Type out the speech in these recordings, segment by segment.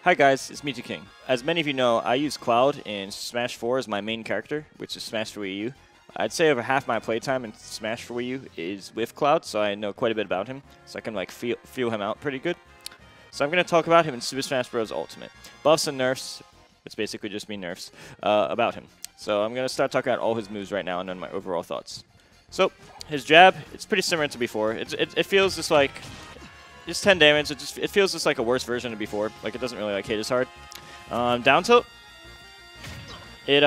Hi guys, it's M2K. As many of you know, I use Cloud in Smash 4 as my main character, which is Smash for Wii U. I'd say over half my playtime in Smash for Wii U is with Cloud, so I know quite a bit about him, so I can like feel him out pretty good. So I'm going to talk about him in Super Smash Bros. Ultimate. Buffs and nerfs, it's basically just me nerfs, about him. So I'm going to start talking about all his moves right now and then my overall thoughts. So, his jab, it's pretty similar to before. It feels just like, it's 10 damage, it feels just like a worse version of before. Like, it doesn't really like hit as hard. Down tilt, it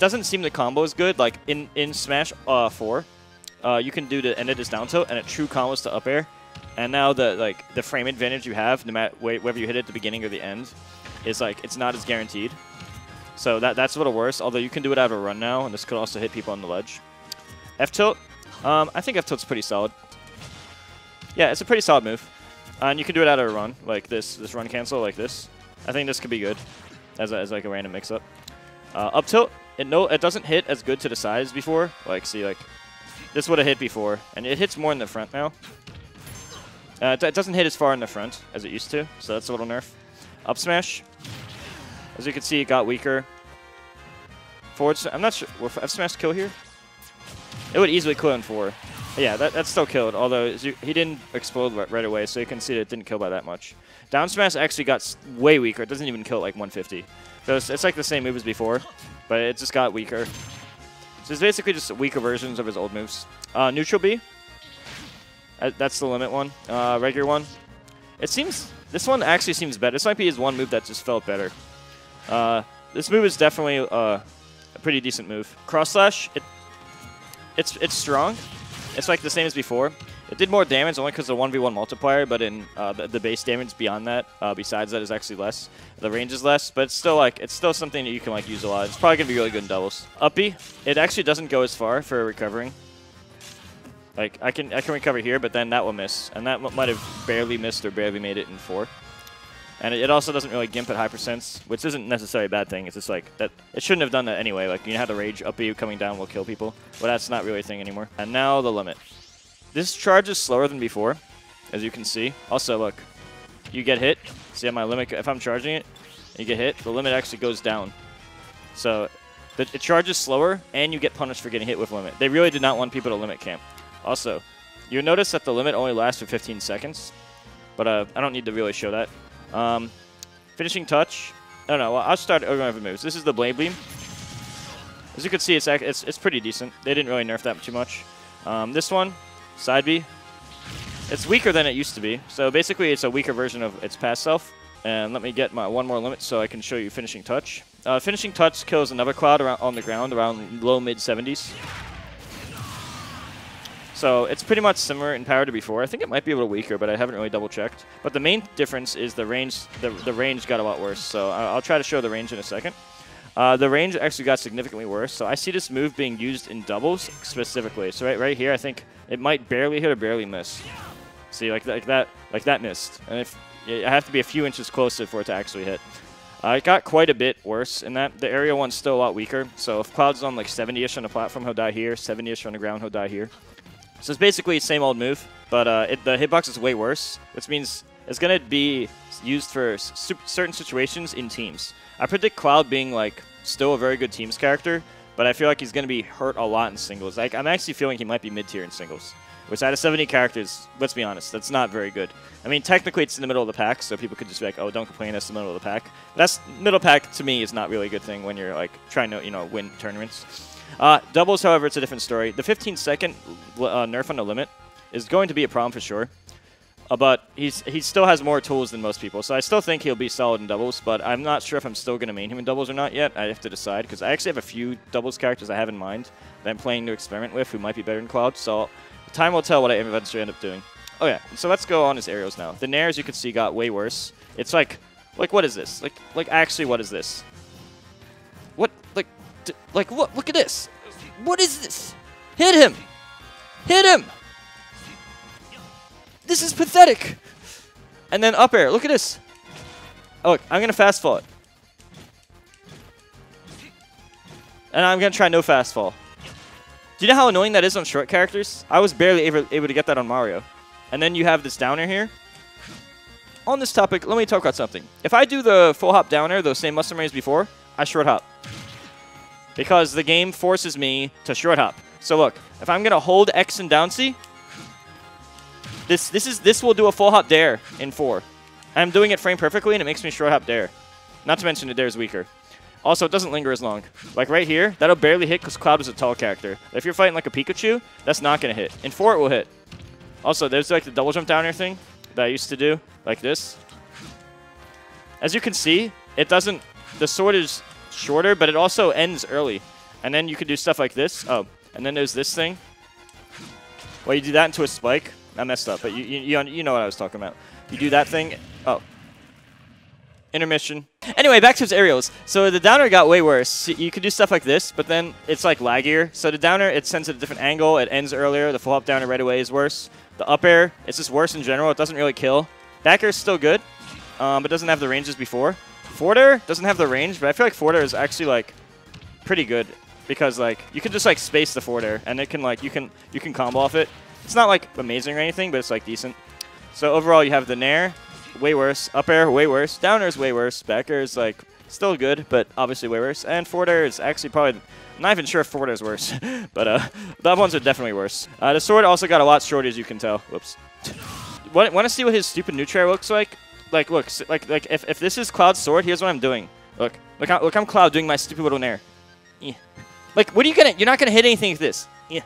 doesn't seem the combo is good. Like, in Smash 4, you can do the end of this down tilt, and it true combos to up air. And now the frame advantage you have, no matter whether you hit it at the beginning or the end, is like, it's not as guaranteed. So that's a little worse, although you can do it out of a run now, and this could also hit people on the ledge. F-tilt, I think F-tilt's pretty solid. Yeah, it's a pretty solid move. And you can do it out of a run, like this run cancel, like this. I think this could be good as like a random mix-up. Up tilt, it doesn't hit as good to the side as before. Like, see, like, this would have hit before, and it hits more in the front now. It doesn't hit as far in the front as it used to, so that's a little nerf. Up smash, as you can see, it got weaker. Forward, I'm not sure, will F smash kill here? It would easily kill in 4. Yeah, that's still killed, although he didn't explode right away, so you can see that it didn't kill by that much. Down smash actually got way weaker. It doesn't even kill at like 150. So it's like the same move as before, but it just got weaker. So it's basically just weaker versions of his old moves. Neutral B, that's the limit one. Regular one, this one actually seems better. This might be his one move that just felt better. This move is definitely a pretty decent move. Cross slash, it's strong. It's like the same as before. It did more damage only because of the 1v1 multiplier, but in the base damage beyond that, besides that, is actually less. The range is less, but it's still something that you can like use a lot. It's probably gonna be really good in doubles. Up B, it actually doesn't go as far for recovering. Like I can recover here, but then that will miss, and that might have barely missed or barely made it in 4. And it also doesn't really gimp at high percents, which isn't necessarily a bad thing. It's just like that. It shouldn't have done that anyway. Like, you know how the rage up B coming down will kill people, but that's not really a thing anymore. And now the limit. This charge is slower than before, as you can see. Also, look, you get hit. See how my limit? If I'm charging it, and you get hit, the limit actually goes down. So it charges slower, and you get punished for getting hit with limit. They really did not want people to limit camp. Also, you notice that the limit only lasts for 15 seconds, but I don't need to really show that. Finishing touch. Oh no, well, I'll start over moves. This is the Blade Beam. As you can see, it's pretty decent. They didn't really nerf that too much. This one, Side B. It's weaker than it used to be. So basically, it's a weaker version of its past self. And let me get my one more limit so I can show you Finishing Touch. Finishing Touch kills another Cloud on the ground around low mid 70s. So it's pretty much similar in power to before. I think it might be a little weaker, but I haven't really double checked. But the main difference is the range. The range got a lot worse. So I'll try to show the range in a second. The range actually got significantly worse. So I see this move being used in doubles specifically. So right here, I think it might barely hit or barely miss. See, like that missed. And if I have to be a few inches closer for it to actually hit. It got quite a bit worse in that. The area one's still a lot weaker. So if Cloud's on like 70-ish on the platform, he'll die here. 70-ish on the ground, he'll die here. So it's basically the same old move, but the hitbox is way worse, which means it's going to be used for certain situations in teams. I predict Cloud being like still a very good teams character, but I feel like he's going to be hurt a lot in singles. Like, I'm actually feeling he might be mid-tier in singles, which out of 70 characters, let's be honest, that's not very good. I mean, technically it's in the middle of the pack, so people could just be like, oh, don't complain, that's the middle of the pack. But that's middle pack to me is not really a good thing when you're like trying to win tournaments. Doubles, however, it's a different story. The 15-second nerf on the limit is going to be a problem for sure. But he still has more tools than most people, so I still think he'll be solid in doubles, but I'm not sure if I'm still going to main him in doubles or not yet. I have to decide, because I actually have a few doubles characters I have in mind that I'm planning to experiment with who might be better in Cloud, so time will tell what I eventually end up doing. Oh yeah, so let's go on his aerials now. The Nair, as you can see, got way worse. It's like what is this? Like actually, what is this? What, what? Look at this. What is this? Hit him! Hit him! This is pathetic. And then up air. Look at this. Oh, look, I'm going to fast fall it. And I'm going to try no fast fall. Do you know how annoying that is on short characters? I was barely able to get that on Mario. And then you have this downer here. on this topic, let me talk about something. If I do the full hop down air, those same muscle memories before, I short hop. Because the game forces me to short hop. So look, if I'm going to hold X and down C, this will do a full hop dare in 4. I'm doing it frame perfectly, and it makes me short hop dare. Not to mention the dare is weaker. Also, it doesn't linger as long. Like right here, that'll barely hit because Cloud is a tall character. If you're fighting like a Pikachu, that's not going to hit. In 4, it will hit. Also, there's like the double jump down air thing that I used to do, like this. As you can see, it doesn't, the sword is shorter, but it also ends early. And then you can do stuff like this. Oh, and then there's this thing. Well, you do that into a spike. I messed up, but you know what I was talking about. You do that thing. Oh. Intermission. Anyway, back to his aerials. So the downer got way worse. You could do stuff like this, but then it's like laggier. So the downer, it sends at a different angle. It ends earlier. The full hop downer right away is worse. The up air, it's just worse in general. It doesn't really kill. Back air is still good, but doesn't have the range as before. Forward air doesn't have the range, but I feel like forward air is actually like pretty good because like you can just like space the forward air and it can like you can combo off it. It's not like amazing or anything, but it's like decent. So overall, you have the nair. Way worse. Up air, way worse. Down air is way worse. Back air is like still good, but obviously way worse. And forward air is actually probably, I'm not even sure if forward air is worse, but the other ones are definitely worse. The sword also got a lot shorter, as you can tell. Whoops. Want to see what his stupid neutral looks like? Like, look, like if this is Cloud's sword, here's what I'm doing. Look, I'm Cloud doing my stupid little nair. Yeah. Like, what are you gonna? You're not gonna hit anything with this. Yeah.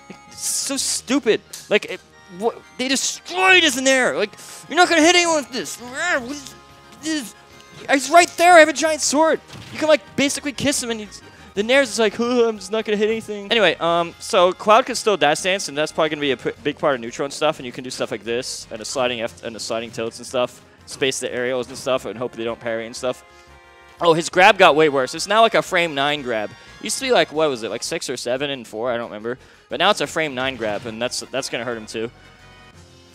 Like, it's so stupid. Like. They destroyed his nair. Like, you're not going to hit anyone with this. He's right there. I have a giant sword. You can, like, basically kiss him, and the nair's is like, oh, I'm just not going to hit anything. Anyway, so Cloud can still dash dance, and that's probably going to be a big part of neutral and stuff, and you can do stuff like this, and the sliding and the sliding tilts and stuff, space the aerials and stuff, and hope they don't parry and stuff. Oh, his grab got way worse. It's now like a frame 9 grab. It used to be like, what was it, like 6 or 7 and 4? I don't remember. But now it's a frame 9 grab, and that's going to hurt him too.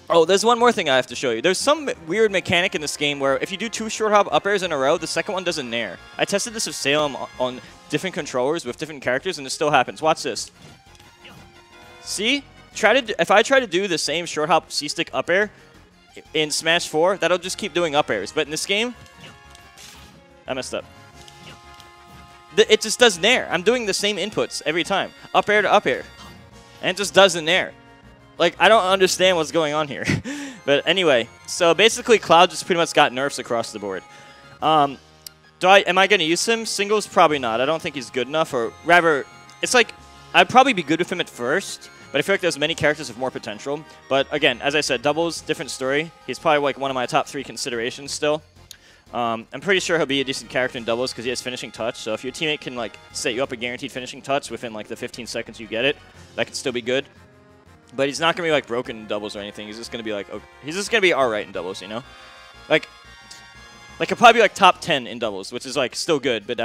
Oh, there's one more thing I have to show you. There's some weird mechanic in this game where if you do 2 short hop up airs in a row, the second one doesn't nair. I tested this with Salem on different controllers with different characters, and it still happens. Watch this. See? If I try to do the same short hop C-stick up air in Smash 4, that'll just keep doing up airs. But in this game, I messed up. It just does nair. I'm doing the same inputs every time. Up air to up air. And it just does the nair. Like, I don't understand what's going on here. But anyway, so basically Cloud just pretty much got nerfs across the board. Am I going to use him? Singles? Probably not. I don't think he's good enough. Or rather, it's like, I'd probably be good with him at first. But I feel like there's many characters with more potential. But again, as I said, doubles, different story. He's probably like one of my top 3 considerations still. I'm pretty sure he'll be a decent character in doubles because he has finishing touch. So if your teammate can like set you up a guaranteed finishing touch within like the 15 seconds you get it, that could still be good. But he's not gonna be like broken in doubles or anything. He's just gonna be like, okay, he's just gonna be all right in doubles, you know. Like he'll probably be like top 10 in doubles, which is like still good. But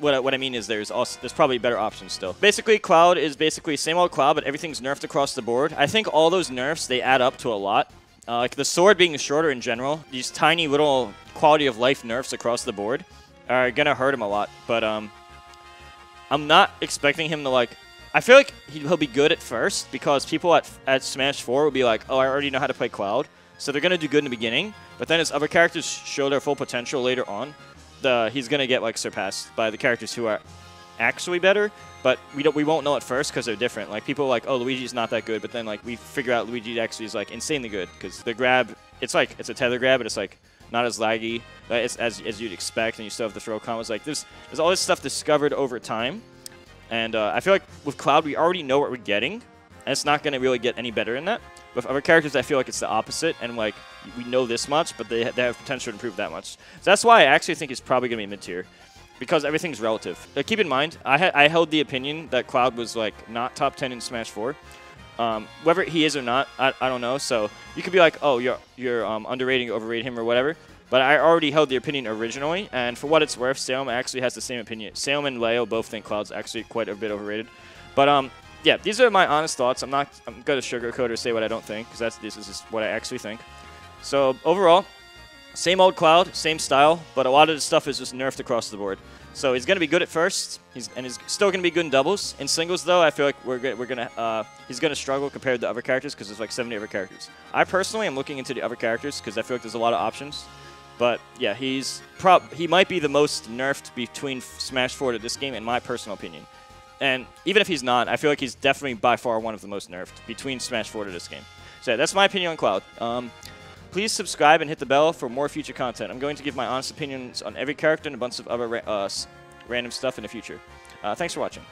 what I mean is there's probably better options still. Basically, Cloud is basically same old Cloud, but everything's nerfed across the board. I think all those nerfs they add up to a lot. Like the sword being shorter in general, these tiny little quality of life nerfs across the board are gonna hurt him a lot. But I'm not expecting him to like. I feel like he'll be good at first because people at Smash 4 will be like, oh, I already know how to play Cloud, so they're gonna do good in the beginning. But then as other characters show their full potential later on, he's gonna get like surpassed by the characters who are actually better. But we won't know at first because they're different. Like people are like, oh, Luigi's not that good, but then like we figure out Luigi actually is like insanely good because the grab, it's a tether grab, but it's like not as laggy as you'd expect, and you still have the throw combos. Like there's all this stuff discovered over time, and I feel like with Cloud we already know what we're getting, and it's not going to really get any better than that. With other characters, I feel like it's the opposite, and like we know this much, but they have potential to improve that much. So that's why I actually think he's probably going to be mid-tier. Because everything's relative. Keep in mind, I held the opinion that Cloud was like not top 10 in Smash 4. Whether he is or not, I don't know. So you could be like, oh, you're underrating, overrating him or whatever. But I already held the opinion originally, and for what it's worth, Salem actually has the same opinion. Salem and Leo both think Cloud's actually quite a bit overrated. But yeah, these are my honest thoughts. I'm going to sugarcoat or say what I don't think, because this is just what I actually think. So overall, Same old Cloud, same style, but a lot of the stuff is just nerfed across the board. So he's going to be good at first, he's still going to be good in doubles. In singles, though, I feel like he's going to struggle compared to other characters because there's like 70 other characters. I personally am looking into the other characters because I feel like there's a lot of options. But yeah, he might be the most nerfed between Smash 4 to this game, in my personal opinion. And even if he's not, I feel like he's definitely by far one of the most nerfed between Smash 4 to this game. So yeah, that's my opinion on Cloud. Please subscribe and hit the bell for more future content. I'm going to give my honest opinions on every character and a bunch of other random stuff in the future. Thanks for watching.